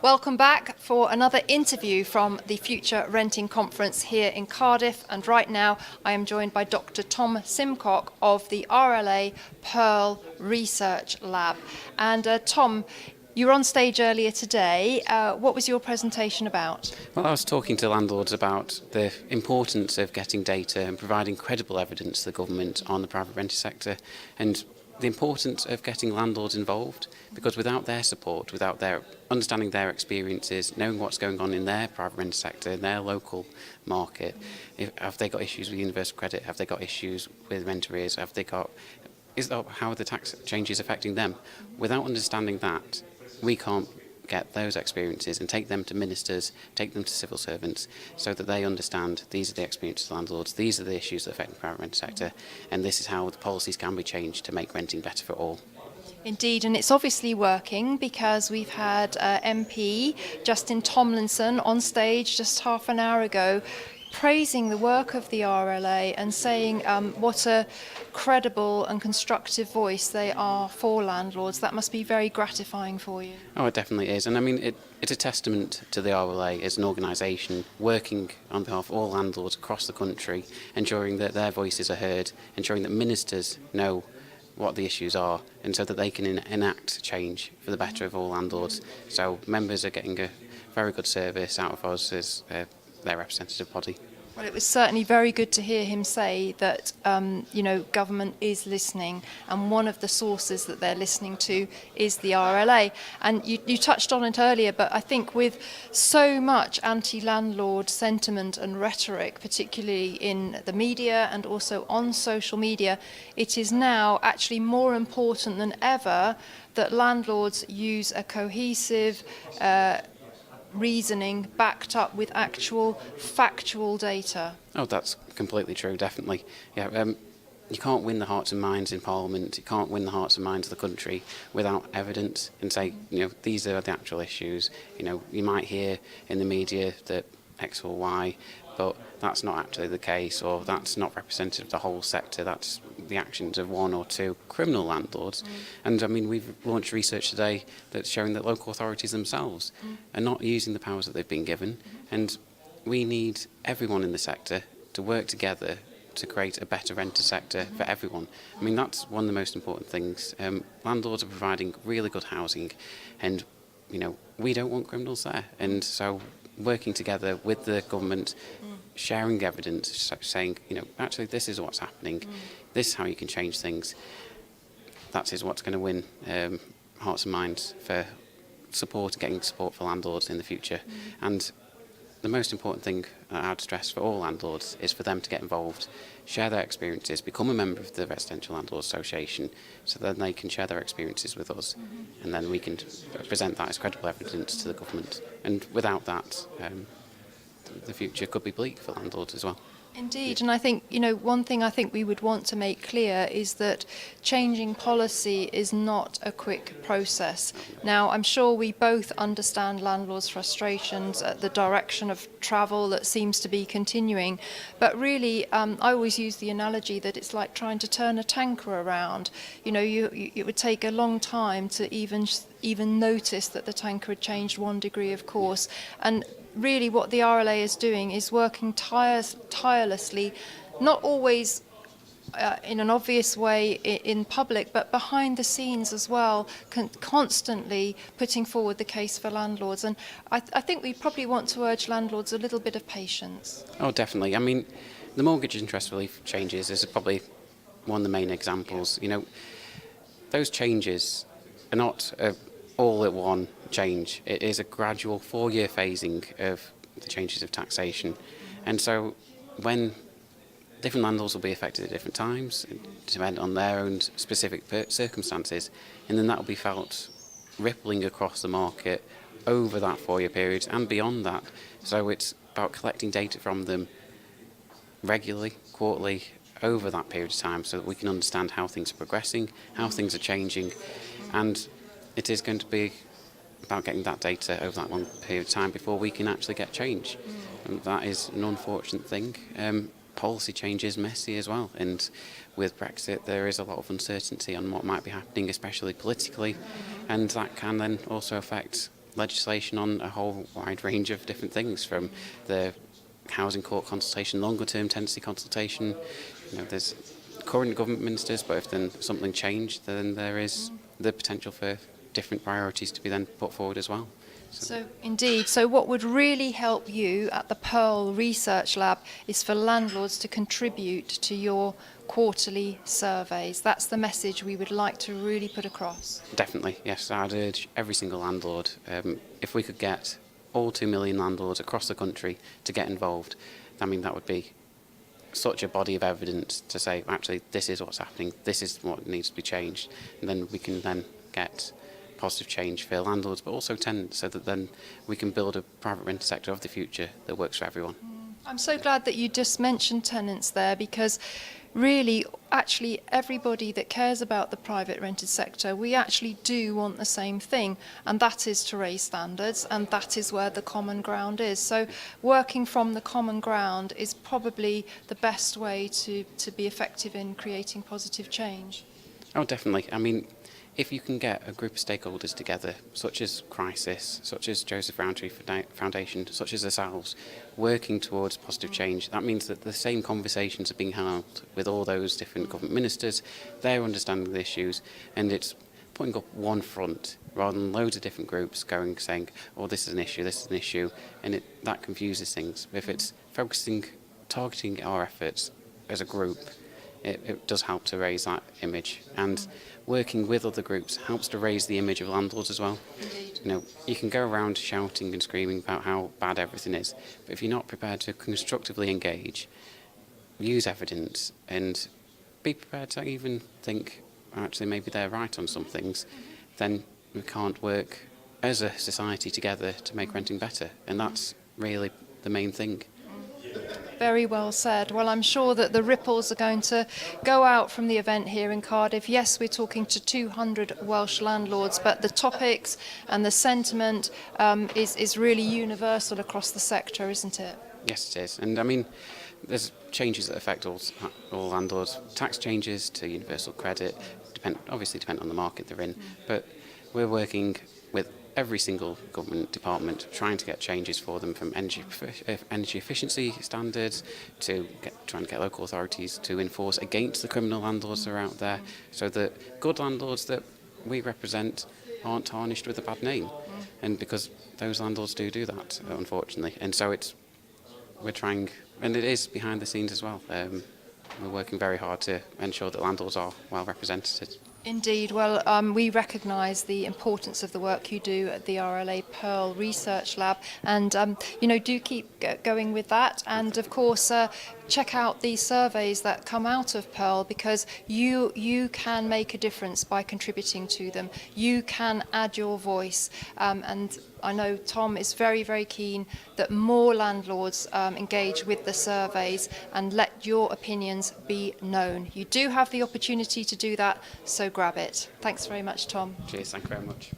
Welcome back for another interview from the Future Renting Conference here in Cardiff, and right now I am joined by Dr Tom Simcock of the RLA PEARL Research Lab. And Tom, you were on stage earlier today. What was your presentation about? Well, I was talking to landlords about the importance of getting data and providing credible evidence to the government on the private rented sector, and the importance of getting landlords involved, because without their support, without their understanding their experiences, knowing what's going on in their private rented sector, in their local market, have they got issues with universal credit, have they got issues with rent arrears, how are the tax changes affecting them? Without understanding that, we can't get those experiences and take them to ministers, take them to civil servants, so that they understand these are the experiences of landlords, these are the issues that affect the private rented sector, and this is how the policies can be changed to make renting better for all. Indeed, and it's obviously working, because we've had MP Justin Tomlinson on stage just half an hour ago praising the work of the RLA and saying what a credible and constructive voice they are for landlords. That must be very gratifying for you. Oh, it definitely is. And I mean, it's a testament to the RLA as an organisation working on behalf of all landlords across the country, ensuring that their voices are heard, ensuring that ministers know what the issues are, and so that they can enact change for the better of all landlords. So members are getting a very good service out of us as their representative body. Well, it was certainly very good to hear him say that, government is listening, and one of the sources that they're listening to is the RLA. And you touched on it earlier, but I think with so much anti-landlord sentiment and rhetoric, particularly in the media and also on social media, it is now actually more important than ever that landlords use a cohesive reasoning backed up with actual factual data. Oh, that's completely true, definitely. Yeah, you can't win the hearts and minds in Parliament, you can't win the hearts and minds of the country without evidence and say, these are the actual issues. You might hear in the media that X or Y, but that's not actually the case, or that's not representative of the whole sector. That's the actions of one or two criminal landlords. And I mean, we've launched research today that's showing that local authorities themselves are not using the powers that they've been given, and we need everyone in the sector to work together to create a better renter sector for everyone. I mean, that's one of the most important things. Landlords are providing really good housing, and we don't want criminals there, and so working together with the government, sharing evidence, saying, actually this is what's happening, this is how you can change things. That is what's going to win hearts and minds for getting support for landlords in the future. And the most important thing I'd stress for all landlords is for them to get involved, share their experiences, become a member of the Residential Landlords Association, so then they can share their experiences with us, and then we can present that as credible evidence to the government. And without that, the future could be bleak for landlords as well. Indeed, and I think, one thing I think we would want to make clear is that changing policy is not a quick process. Now, I'm sure we both understand landlords' frustrations at the direction of travel that seems to be continuing, but really, I always use the analogy that it's like trying to turn a tanker around. It would take a long time to even notice that the tanker had changed 1 degree of course, and really what the RLA is doing is working tirelessly, not always in an obvious way in public, but behind the scenes as well, constantly putting forward the case for landlords. And I think we probably want to urge landlords a little bit of patience. Oh, definitely. I mean, the mortgage interest relief changes is probably one of the main examples. Those changes are not all at one change. It is a gradual 4-year phasing of the changes of taxation, and so when different landlords will be affected at different times, depending on their own specific circumstances, and then that will be felt rippling across the market over that 4-year period and beyond that. So it's about collecting data from them regularly, quarterly, over that period of time, so that we can understand how things are progressing, how things are changing, and it is going to be about getting that data over that long period of time before we can actually get change. And that is an unfortunate thing. Policy change is messy as well, and with Brexit there is a lot of uncertainty on what might be happening, especially politically, and that can then also affect legislation on a whole wide range of different things, from the housing court consultation, longer term tenancy consultation. You know, there's current government ministers, but if then something changed, then there is the potential for different priorities to be then put forward as well. So indeed, so what would really help you at the Pearl Research Lab is for landlords to contribute to your quarterly surveys. That's the message we would like to really put across. Definitely, yes. I'd urge every single landlord, if we could get all 2 million landlords across the country to get involved, I mean, that would be such a body of evidence to say, actually, this is what's happening, this is what needs to be changed, and then we can then get positive change for landlords but also tenants, so that then we can build a private rented sector of the future that works for everyone. I'm so glad that you just mentioned tenants there, because really, actually, everybody that cares about the private rented sector, we actually do want the same thing, and that is to raise standards, and that is where the common ground is. So working from the common ground is probably the best way to be effective in creating positive change. Oh, definitely. I mean, if you can get a group of stakeholders together, such as Crisis, such as Joseph Rowntree Foundation, such as ourselves, working towards positive change, that means that the same conversations are being held with all those different government ministers. They're understanding the issues, and it's putting up one front rather than loads of different groups going saying, oh, this is an issue, this is an issue, and that confuses things. If it's targeting our efforts as a group, it does help to raise that image, and working with other groups helps to raise the image of landlords as well. Indeed. You know, you can go around shouting and screaming about how bad everything is, but if you're not prepared to constructively engage, use evidence, and be prepared to even think, actually, maybe they're right on some things, then we can't work as a society together to make renting better, and that's really the main thing. Very well said. Well, I'm sure that the ripples are going to go out from the event here in Cardiff. Yes, we're talking to 200 Welsh landlords, but the topics and the sentiment is really universal across the sector, isn't it? Yes, it is. And I mean, there's changes that affect all landlords. Tax changes to universal credit obviously depend on the market they're in, but we're working with every single government department trying to get changes for them, from energy efficiency standards to trying to get local authorities to enforce against the criminal landlords that are out there, so that good landlords that we represent aren't tarnished with a bad name. And because those landlords do that, unfortunately. And so we're trying, and it is behind the scenes as well. We're working very hard to ensure that landlords are well represented. Indeed. Well, we recognise the importance of the work you do at the RLA PEARL Research Lab, and do keep going with that. And of course, check out the surveys that come out of PEARL, because you can make a difference by contributing to them. You can add your voice, and I know Tom is very, very keen that more landlords engage with the surveys and let your opinions be known. You do have the opportunity to do that, so grab it. Thanks very much, Tom. Cheers, thank you very much.